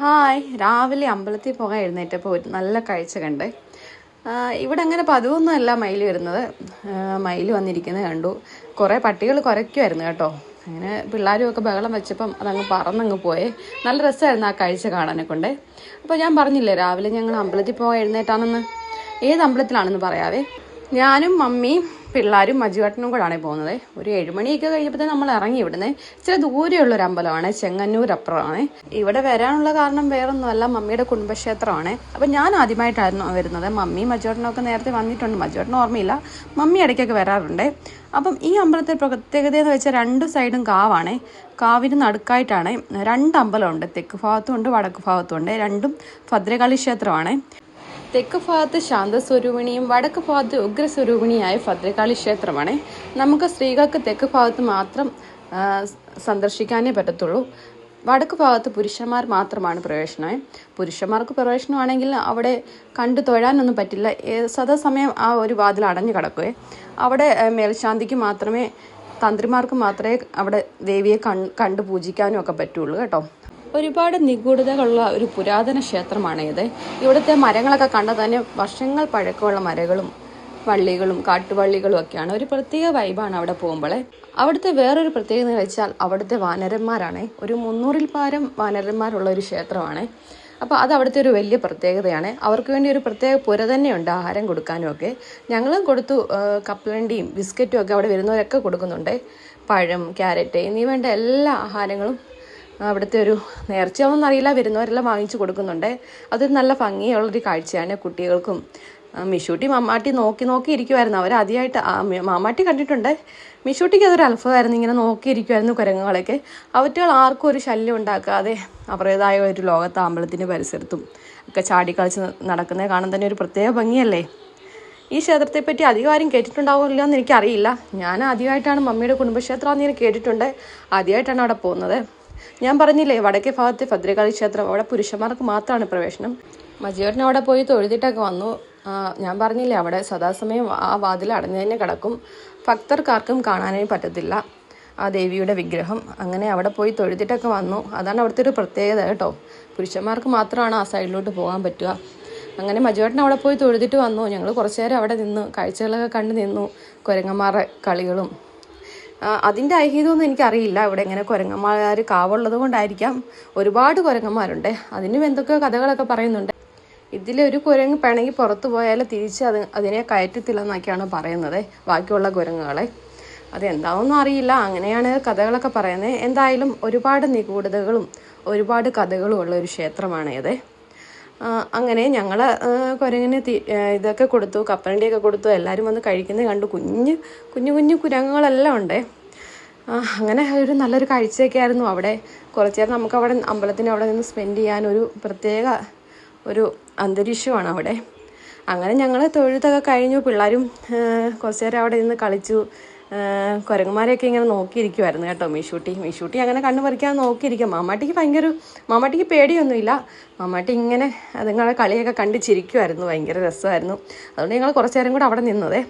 Hi, രാവിലെ അമ്പലത്തിൽ പോകാൻ എഴുന്നേറ്റപ്പോൾ ഒരു നല്ല കാഴ്ച കണ്ടേ. ഇവിടെ അങ്ങനെ പതിവൊന്നുമല്ല മയിൽ വരുന്നത്. മയിൽ വന്നിരിക്കുന്നത് കണ്ടു. കുറേ പട്ടികൾ കുരയ്ക്കുമായിരുന്നു കേട്ടോ. അങ്ങനെ പിള്ളേരും ഒക്കെ ബഹളം വെച്ചപ്പം അതങ്ങ് പറന്നങ്ങ് പോയേ. നല്ല രസമായിരുന്നു ആ കാഴ്ച കാണാനെ കൊണ്ടേ. അപ്പോൾ ഞാൻ പറഞ്ഞില്ലേ രാവിലെ ഞങ്ങൾ അമ്പലത്തിൽ പോകാൻ എഴുന്നേറ്റാണെന്ന്. ഏത് അമ്പലത്തിലാണെന്ന് പറയാവേ. ഞാനും മമ്മിയും പിള്ളേരും മജുവേട്ടനും കൂടാണ് പോകുന്നത്. ഒരു 7 മണിയൊക്കെ കഴിഞ്ഞപ്പോൾ നമ്മൾ ഇറങ്ങി ഇവിടുന്ന്. ഇച്ചിരി ദൂരെയുള്ളൊരു അമ്പലമാണ്, ചെങ്ങന്നൂർ അപ്പുറമാണ്. ഇവിടെ വരാനുള്ള കാരണം വേറൊന്നുമല്ല, മമ്മിയുടെ കുടുംബക്ഷേത്രമാണ്. അപ്പം ഞാൻ ആദ്യമായിട്ടായിരുന്നു വരുന്നത്. മമ്മിയും മജുവേട്ടനൊക്കെ നേരത്തെ വന്നിട്ടുണ്ട്. മജുവേട്ടന് ഓർമ്മയില്ല, മമ്മി ഇടയ്ക്കൊക്കെ വരാറുണ്ട്. അപ്പം ഈ അമ്പലത്തിൽ പ്രത്യേകത എന്ന് വെച്ചാൽ 2 സൈഡും കാവാണ്. കാവിന് നടുക്കായിട്ടാണ് 2 അമ്പലമുണ്ട്. തെക്ക് ഭാഗത്തും ഉണ്ട്, വടക്ക് ഭാഗത്തും ഉണ്ട്. രണ്ടും ഭദ്രകാളി ക്ഷേത്രമാണ്. തെക്ക് ഭാഗത്ത് ശാന്തസ്വരൂപിണിയും വടക്ക് ഭാഗത്ത് ഉഗ്രസ്വരൂപിണിയായ ഭദ്രകാളി ക്ഷേത്രമാണ്. നമുക്ക് സ്ത്രീകൾക്ക് തെക്ക് ഭാഗത്ത് മാത്രം സന്ദർശിക്കാനേ പറ്റത്തുള്ളൂ. വടക്ക് ഭാഗത്ത് പുരുഷന്മാർ മാത്രമാണ് പ്രവേശനം. പുരുഷന്മാർക്ക് പ്രവേശനമാണെങ്കിൽ അവിടെ കണ്ടു തൊഴാനൊന്നും പറ്റില്ല. സദാസമയം ആ ഒരു വാതിൽ അടഞ്ഞു കിടക്കുകയെ. അവിടെ മേൽശാന്തിക്ക് മാത്രമേ, തന്ത്രിമാർക്ക് മാത്രമേ അവിടെ ദേവിയെ കണ്ടു പൂജിക്കാനും ഒക്കെ പറ്റുള്ളൂ കേട്ടോ. ഒരുപാട് നിഗൂഢതകളുള്ള ഒരു പുരാതന ക്ഷേത്രമാണ് ഇത്. ഇവിടുത്തെ മരങ്ങളൊക്കെ കണ്ടാൽ തന്നെ വർഷങ്ങൾ പഴക്കമുള്ള മരങ്ങളും വള്ളികളും കാട്ടുവള്ളികളും ഒക്കെയാണ്. ഒരു പ്രത്യേക വൈബാണ് അവിടെ പോകുമ്പോഴേ. അവിടുത്തെ വേറൊരു പ്രത്യേകത എന്ന് വെച്ചാൽ അവിടുത്തെ വാനരന്മാരാണ്. ഒരു 300-ൽ പരം വാനരന്മാരുള്ള ഒരു ക്ഷേത്രമാണ്. അപ്പോൾ അത് അവിടുത്തെ ഒരു വലിയ പ്രത്യേകതയാണ്. അവർക്ക് വേണ്ടി ഒരു പ്രത്യേക പുര തന്നെയുണ്ട് ആഹാരം കൊടുക്കാനും ഒക്കെ. ഞങ്ങളും കൊടുത്തു. കപ്പലണ്ടിയും ബിസ്ക്കറ്റും ഒക്കെ അവിടെ വരുന്നവരൊക്കെ കൊടുക്കുന്നുണ്ട്. പഴം, ക്യാരറ്റ് എന്നീ വേണ്ട എല്ലാ ആഹാരങ്ങളും അവിടുത്തെ ഒരു നേർച്ചയാണെന്ന് അറിയില്ല, വരുന്നവരെല്ലാം വാങ്ങിച്ചു കൊടുക്കുന്നുണ്ട്. അതൊരു നല്ല ഭംഗിയുള്ളൊരു കാഴ്ചയാണ് കുട്ടികൾക്കും. മിഷൂട്ടി മമ്മാട്ടി നോക്കി ഇരിക്കുമായിരുന്നു. അവരാദ്യമായിട്ട് മാമാട്ടി കണ്ടിട്ടുണ്ട്. മിഷൂട്ടിക്ക് അതൊരു അത്ഭുതമായിരുന്നു. ഇങ്ങനെ നോക്കിയിരിക്കുമായിരുന്നു കുരങ്ങുകളൊക്കെ. അവറ്റുകൾ ആർക്കും ഒരു ശല്യം ഉണ്ടാക്കാതെ അവരുടേതായ ഒരു ലോകത്ത് അമ്പലത്തിൻ്റെ പരിസരത്തും ഒക്കെ ചാടിക്കളിച്ച് നടക്കുന്നത് കാണാൻ തന്നെ ഒരു പ്രത്യേക ഭംഗിയല്ലേ. ഈ ക്ഷേത്രത്തെപ്പറ്റി അധികം ആരും കേട്ടിട്ടുണ്ടാവില്ല എന്ന് എനിക്കറിയില്ല. ഞാൻ ആദ്യമായിട്ടാണ് മമ്മിയുടെ കുടുംബക്ഷേത്രമാണെന്ന് ഞാൻ കേട്ടിട്ടുണ്ട്. ആദ്യമായിട്ടാണ് അവിടെ പോകുന്നത്. ഞാൻ പറഞ്ഞില്ലേ വടക്കേ ഭാഗത്തെ ഭദ്രകാളി ക്ഷേത്രം, അവിടെ പുരുഷന്മാർക്ക് മാത്രമാണ് പ്രവേശനം. മജുവേട്ടൻ അവിടെ പോയി തൊഴുതിട്ടൊക്കെ വന്നു. ഞാൻ പറഞ്ഞില്ലേ അവിടെ സദാസമയം ആ വാതിൽ അടഞ്ഞു തന്നെ കിടക്കും. ഭക്തർക്കാർക്കും കാണാനേ പറ്റത്തില്ല ആ ദേവിയുടെ വിഗ്രഹം. അങ്ങനെ അവിടെ പോയി തൊഴുതിട്ടൊക്കെ വന്നു. അതാണ് അവിടുത്തെ ഒരു പ്രത്യേകത കേട്ടോ. പുരുഷന്മാർക്ക് മാത്രമാണ് ആ സൈഡിലോട്ട് പോകാൻ പറ്റുക. അങ്ങനെ മജുവേട്ടൻ അവിടെ പോയി തൊഴുതിട്ട് വന്നു. ഞങ്ങൾ കുറച്ചു നേരം അവിടെ നിന്നു, കാഴ്ചകളൊക്കെ കണ്ടു നിന്നു. കുരങ്ങന്മാരുടെ കളികളും അതിൻ്റെ ഐഹിതമൊന്നും എനിക്കറിയില്ല. ഇവിടെ ഇങ്ങനെ കുരങ്ങന്മാർ കാവുള്ളത് കൊണ്ടായിരിക്കാം. ഒരുപാട് കുരങ്ങന്മാരുണ്ട്. അതിനും എന്തൊക്കെയോ കഥകളൊക്കെ പറയുന്നുണ്ട്. ഇതിലൊരു കുരങ്ങ് പിണങ്ങി പുറത്തു പോയാൽ തിരിച്ച് അതിനെ കയറ്റത്തില്ലെന്നൊക്കെയാണ് പറയുന്നത് ബാക്കിയുള്ള കുരങ്ങുകളെ. അതെന്താണെന്നും അറിയില്ല. അങ്ങനെയാണ് കഥകളൊക്കെ പറയുന്നത്. എന്തായാലും ഒരുപാട് നിഗൂഢതകളും ഒരുപാട് കഥകളും ഉള്ള ഒരു ക്ഷേത്രമാണ് ഇത്. അങ്ങനെ ഞങ്ങൾ കുരങ്ങിന് ഇതൊക്കെ കൊടുത്തു, കപ്പലണ്ടിയൊക്കെ കൊടുത്തു. എല്ലാവരും വന്ന് കഴിക്കുന്നത് കണ്ടു. കുഞ്ഞു കുരങ്ങുകളെല്ലാം ഉണ്ട്. അങ്ങനെ ഒരു നല്ലൊരു കാഴ്ചയൊക്കെ ആയിരുന്നു അവിടെ. കുറച്ച് നേരം നമുക്ക് അവിടെ അമ്പലത്തിൻ്റെ അവിടെ നിന്ന് സ്പെൻഡ് ചെയ്യാൻ ഒരു പ്രത്യേക ഒരു അന്തരീക്ഷമാണ് അവിടെ. അങ്ങനെ ഞങ്ങൾ തൊഴുത്തൊക്കെ കഴിഞ്ഞു. പിള്ളേരും കുറച്ച് നേരം അവിടെ നിന്ന് കളിച്ചു. കുരങ്ങന്മാരെയൊക്കെ ഇങ്ങനെ നോക്കിയിരിക്കുമായിരുന്നു കേട്ടോ. മീശൂട്ടി അങ്ങനെ കണ്ണു പറിക്കാൻ നോക്കിയിരിക്കുക. മാമാട്ടിക്ക് പേടിയൊന്നുമില്ല. മാമാട്ടി ഇങ്ങനെ അതുങ്ങളെ കളിയൊക്കെ കണ്ട് ചിരിക്കുമായിരുന്നു. ഭയങ്കര രസമായിരുന്നു. അതുകൊണ്ട് ഞങ്ങൾ കുറച്ച് നേരം കൂടെ അവിടെ നിന്നതേ.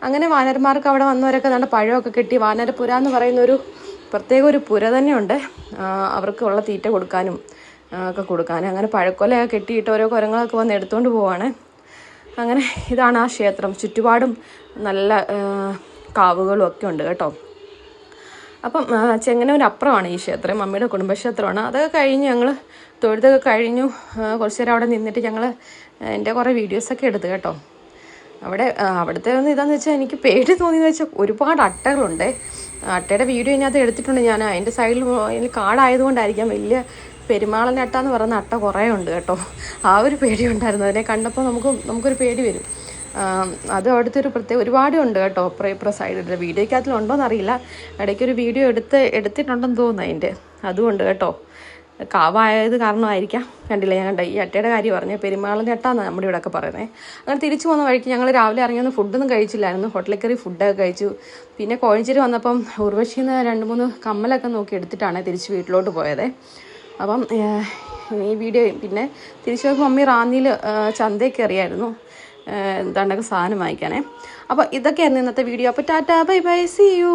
അങ്ങനെ വാനരന്മാർക്ക് അവിടെ വന്നവരൊക്കെ നല്ല പഴമൊക്കെ കിട്ടി. വാനരപ്പുര എന്ന് പറയുന്നൊരു പ്രത്യേക ഒരു പുര തന്നെയുണ്ട്. അവർക്കുള്ള തീറ്റ കൊടുക്കാനും ഒക്കെ കൊടുക്കാനും. അങ്ങനെ പഴക്കൊലയൊക്കെ കെട്ടിയിട്ട് ഓരോ കുരങ്ങളൊക്കെ വന്ന് എടുത്തുകൊണ്ട് പോവാണ്. അങ്ങനെ ഇതാണ് ആ ക്ഷേത്രം. ചുറ്റുപാടും നല്ല കാവുകളും ഒക്കെ ഉണ്ട് കേട്ടോ. അപ്പം ചെങ്ങന്നൂരപ്പുറമാണ് ഈ ക്ഷേത്രം, മമ്മിയുടെ കുടുംബക്ഷേത്രമാണ്. അതൊക്കെ കഴിഞ്ഞ് ഞങ്ങൾ തൊഴുതൊക്കെ കഴിഞ്ഞു. കുറച്ച് നേരം അവിടെ നിന്നിട്ട് ഞങ്ങൾ എൻ്റെ കുറേ വീഡിയോസൊക്കെ എടുത്തു കേട്ടോ. അവിടുത്തെ ഒന്ന് ഇതാണെന്ന് വെച്ചാൽ എനിക്ക് പേടി തോന്നിയെന്ന് വെച്ചാൽ ഒരുപാട് അട്ടകളുണ്ട്. അട്ടയുടെ വീഡിയോ ഇതിനകത്ത് എടുത്തിട്ടുണ്ട് ഞാൻ. അതിൻ്റെ സൈഡിൽ കാടായതുകൊണ്ടായിരിക്കാം വലിയ പെരുമാളൻ അട്ട എന്ന് പറയുന്ന അട്ട കുറേ ഉണ്ട് കേട്ടോ. ആ ഒരു പേടി ഉണ്ടായിരുന്നു. അതിനെ കണ്ടപ്പോൾ നമുക്കൊരു പേടി വരും. അത് അവിടുത്തെ ഒരു പ്രത്യേക ഒരുപാട് ഉണ്ട് കേട്ടോ. ഇപ്പുറ സൈഡിൽ വീഡിയോക്കകത്തിലുണ്ടോയെന്ന് അറിയില്ല. ഇടയ്ക്കൊരു വീഡിയോ എടുത്തിട്ടുണ്ടെന്ന് തോന്നുന്നു അതിൻ്റെ. അതുകൊണ്ട് കേട്ടോ. കാവായത് കാരണമായിരിക്കാം. കണ്ടില്ല ഞാൻ കണ്ട ഈ അട്ടയുടെ കാര്യം പറഞ്ഞത്. പെരുമാളിൻ്റെ അട്ടാന്നാണ് നമ്മുടെ ഇവിടെയൊക്കെ പറയുന്നത്. അങ്ങനെ തിരിച്ചു പോകുന്ന വഴിക്ക് ഞങ്ങൾ രാവിലെ ഇറങ്ങിയൊന്നും ഫുഡൊന്നും കഴിച്ചില്ലായിരുന്നു. ഹോട്ടലിൽ കയറി ഫുഡൊക്കെ കഴിച്ചു. പിന്നെ കോഴഞ്ചേരി വന്നപ്പം ഉർവശിയിൽ നിന്ന് 2-3 കമ്മലൊക്കെ നോക്കി എടുത്തിട്ടാണ് തിരിച്ച് വീട്ടിലോട്ട് പോയത്. അപ്പം ഈ വീഡിയോ പിന്നെ തിരിച്ചു പോയപ്പോൾ മമ്മി റാന്നിയിൽ ചന്തയിൽ കയറിയായിരുന്നു എന്താണ്ടൊക്കെ സാധനം വാങ്ങിക്കാനേ. അപ്പോൾ ഇതൊക്കെയായിരുന്നു ഇന്നത്തെ വീഡിയോ. അപ്പോൾ tata, bye bye, see U.